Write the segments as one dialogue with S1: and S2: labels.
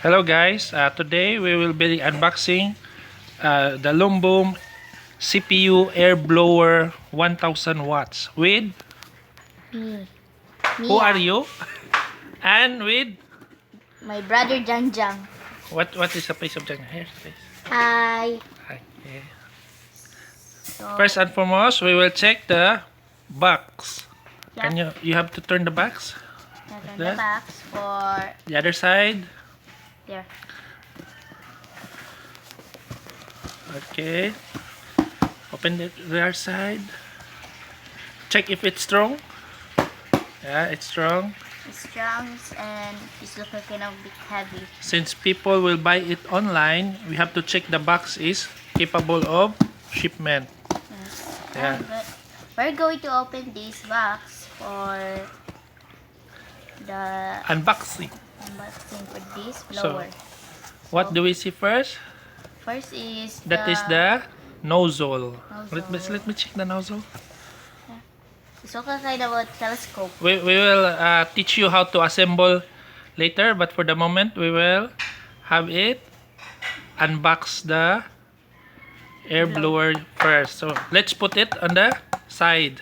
S1: Hello guys, today we will be unboxing the Lomvum CPU air blower 1000 watts with
S2: Me.
S1: who are
S2: Mia.
S1: you? And with
S2: My brother Janjang.
S1: what is the place of Jang? Here's the place.
S2: Hi.
S1: Okay.
S2: So,
S1: First and foremost, we will check the box.
S2: yeah,
S1: Can you have to turn the box?
S2: open
S1: that?
S2: the box for
S1: The other side.
S2: there.
S1: Okay. Open the other side. Check if it's strong. Yeah, it's strong.
S2: It's strong and it's looking kind of bit heavy.
S1: Since people will buy it online, we have to check the box is capable of shipment.
S2: Yes.
S1: Yeah.
S2: But we're going to open this box for the
S1: Unboxing.
S2: unboxing for this
S1: So,
S2: blower.
S1: what do we see first?
S2: First is
S1: That is the nozzle.
S2: Nozzle.
S1: Let me check the nozzle.
S2: It's okay kind of a telescope.
S1: We will teach you how to assemble later, but for the moment we will have it unbox the air blower first. So let's put it on the side.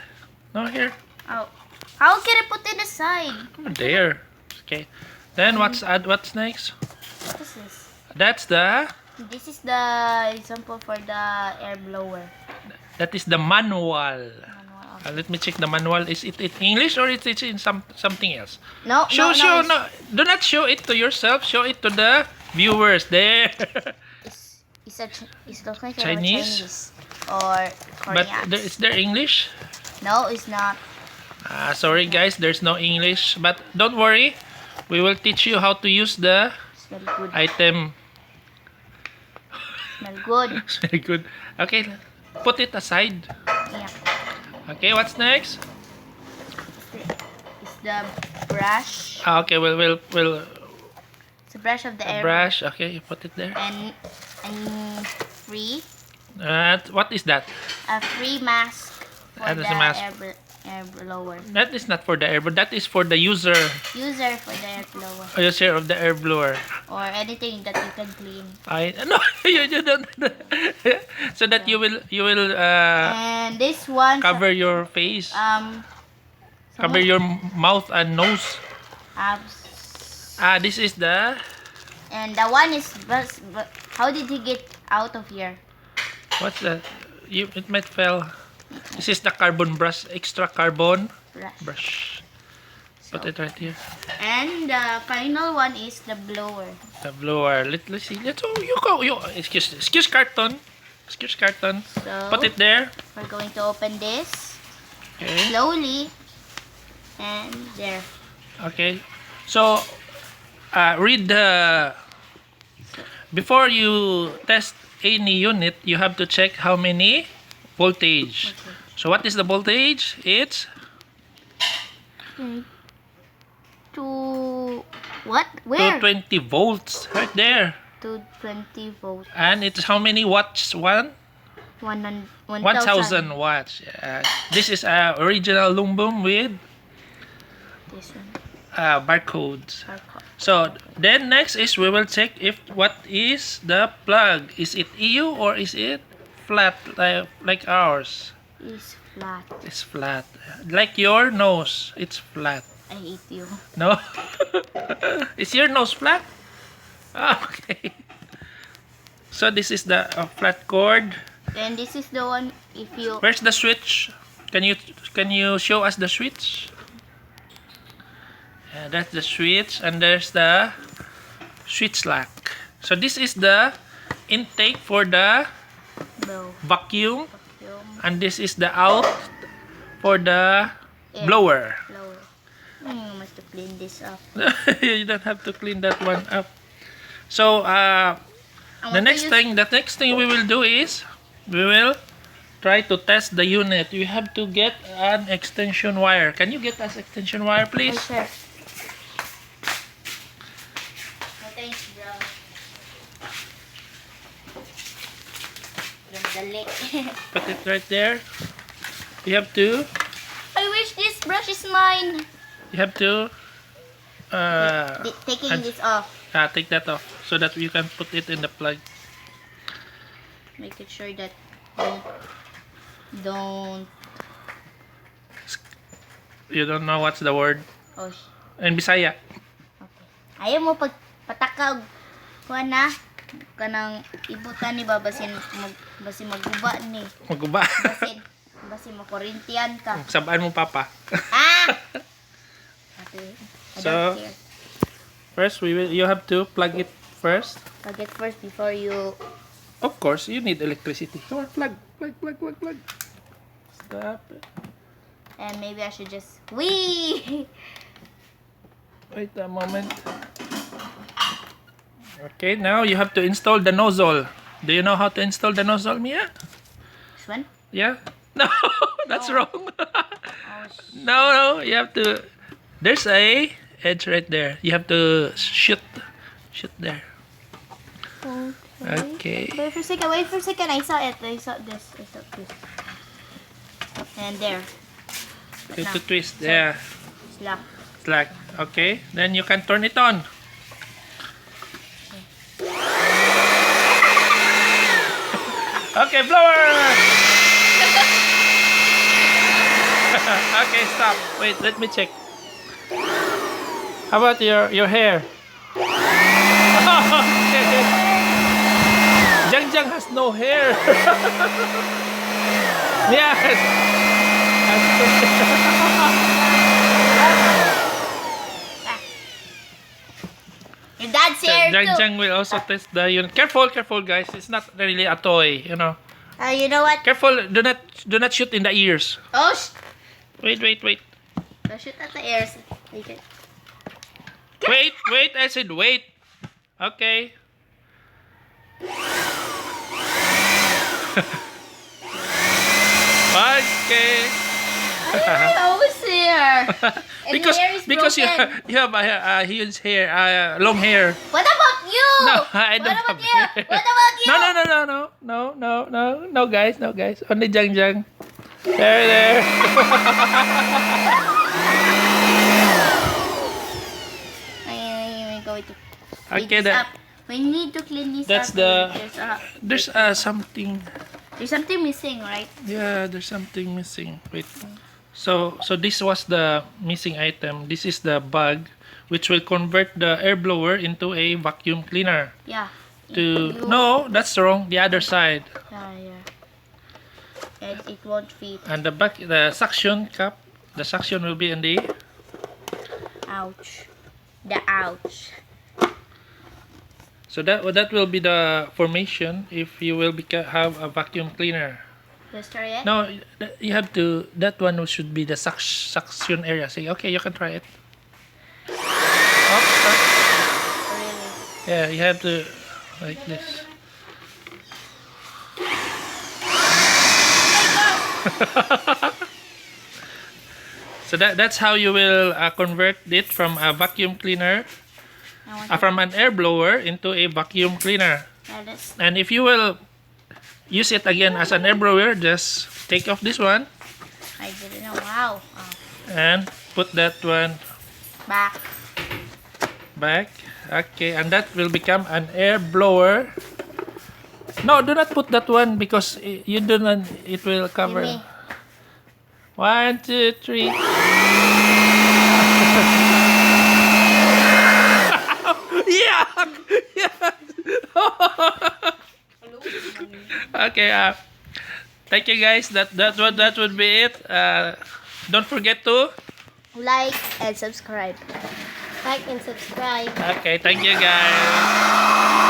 S1: No, here.
S2: Oh, how can I put it aside?
S1: There. Okay. Then what's next?
S2: What is this?
S1: That's the
S2: This is the example for the air blower.
S1: that is the manual.
S2: Manual.
S1: Let me check the manual. Is it in English or is it in something else?
S2: No,
S1: Show,
S2: it's,
S1: no. Do not show it to yourself. Show it to the viewers. There.
S2: it's looking like
S1: Chinese?
S2: Chinese or
S1: But
S2: Korean.
S1: is there English?
S2: No, it's not.
S1: Sorry guys, there's no English. But don't worry. We will teach you how to use the
S2: It's very good.
S1: item.
S2: Smell good.
S1: It's very good. Okay, put it aside.
S2: Yeah.
S1: Okay, what's next?
S2: It's the brush.
S1: Okay, we'll
S2: It's the brush of the air.
S1: brush. Okay, you put it there.
S2: And free.
S1: What is that?
S2: A free mask for
S1: That is
S2: the
S1: a mask.
S2: air blower.
S1: That is not for the air, but that is for the user
S2: User for the air blower.
S1: of the air blower.
S2: Or anything that you can clean.
S1: I no, you don't. So that you will
S2: And this one
S1: cover your face, cover your mouth and nose. This is the
S2: and the one is but how did he get out of here?
S1: what's that? It might fell. This is the carbon brush, extra carbon brush. Put it right here.
S2: And the final one is the blower.
S1: The blower. Let's see. Let's you go. Excuse carton. Excuse carton.
S2: So
S1: Put it there.
S2: we're going to open this
S1: Okay.
S2: slowly. And there.
S1: Okay. So read the before you test any unit, you have to check how many voltage.
S2: Okay.
S1: So what is the voltage? It's
S2: To what? Where?
S1: 220 volts right there.
S2: 220 volts.
S1: And it's how many watts? 1000
S2: 1000.
S1: watts. This is original Lomvum with
S2: This one.
S1: barcodes.
S2: Barcode.
S1: So then next is we will check if what is the plug. Is it EU or is it flat like ours?
S2: Is flat.
S1: It's flat. Like your nose, it's flat.
S2: I hate you.
S1: No? Is your nose flat? Okay. So this is the flat cord.
S2: And this is the one if you
S1: Where's the switch? Can you show us the switch? Yeah, that's the switch, and there's the switch lock. So this is the intake for the
S2: blow.
S1: vacuum,
S2: Vacuum.
S1: and this is the out for the
S2: Air.
S1: blower.
S2: Blower. I must have cleaned this up.
S1: You don't have to clean that one up. So the next thing we will do is we will try to test the unit. We have to get an extension wire. Can you get us extension wire, please?
S2: Sure. Thanks, bro. Dali.
S1: Put it right there. You have to
S2: I wish this brush is mine.
S1: You have to
S2: Taking this off.
S1: Take that off so that you can put it in the plug.
S2: Making sure that don't.
S1: You don't know what's the word
S2: Oh,
S1: in Bisaya.
S2: okay. Ayaw mo pataka kuha na kanang ibutan ni babasin basin maguba ni.
S1: Maguba.
S2: Basin makorintiyan ka.
S1: Sabaan mo papa.
S2: Ah. Okay.
S1: So first you have to plug it first.
S2: Plug it first before you.
S1: Of course, you need electricity. Come on, plug. Stop.
S2: And maybe I should just wee.
S1: Wait a moment. Okay, now you have to install the nozzle. Do you know how to install the nozzle, Mia?
S2: This one?
S1: Yeah? No, that's
S2: No.
S1: wrong.
S2: Oh,
S1: No, you have to. There's a edge right there. You have to shoot there. Okay.
S2: Wait for a second. I saw it. I saw this. And there.
S1: You have to twist. Yeah.
S2: It's locked.
S1: It's like, okay. Then you can turn it on. Okay, blower! Okay, stop. Wait, let me check. How about your hair? Jang has no hair. Yes.
S2: Your dad's here too.
S1: Jang will also test the unit. Careful, guys. It's not really a toy, you know.
S2: You know what?
S1: Careful. Do not shoot in the ears.
S2: Oh,
S1: Wait.
S2: don't shoot at the ears. Okay.
S1: Wait. I said wait. Okay. Okay.
S2: Always here. And
S1: because
S2: your hair is
S1: because you
S2: broken.
S1: have a huge hair, long hair.
S2: What about you?
S1: No, I don't
S2: What about
S1: have
S2: you?
S1: hair.
S2: What about you?
S1: No, guys. Only Jang. There.
S2: I'm going to clean
S1: Okay,
S2: this up. We need to clean this
S1: that's
S2: up.
S1: there's something.
S2: There's something missing, right?
S1: Yeah, there's something missing. Wait. So this was the missing item. This is the bag, which will convert the air blower into a vacuum cleaner.
S2: Yeah.
S1: No, that's wrong. The other side.
S2: Yeah. And it won't fit.
S1: And the suction cup. The suction will be in the.
S2: Ouch. The ouch.
S1: So that will be the formation if you will have a vacuum cleaner.
S2: Let's try it.
S1: No, you have to. That one should be the suction area. Say, okay, you can try it.
S2: Really?
S1: Yeah, you have to like this. So that's how you will convert it from a vacuum cleaner, from an air blower into a vacuum cleaner. And if you will use it again as an air blower, just take off this one.
S2: I didn't know. Wow.
S1: And put that one
S2: Back.
S1: Okay, and that will become an air blower. No, do not put that one because you do not. It will cover.
S2: Gimme.
S1: 1, 2, 3. Yeah. Okay. Thank you guys. That would be it. Don't forget to
S2: Like and subscribe. Like and subscribe.
S1: Okay. Thank you guys.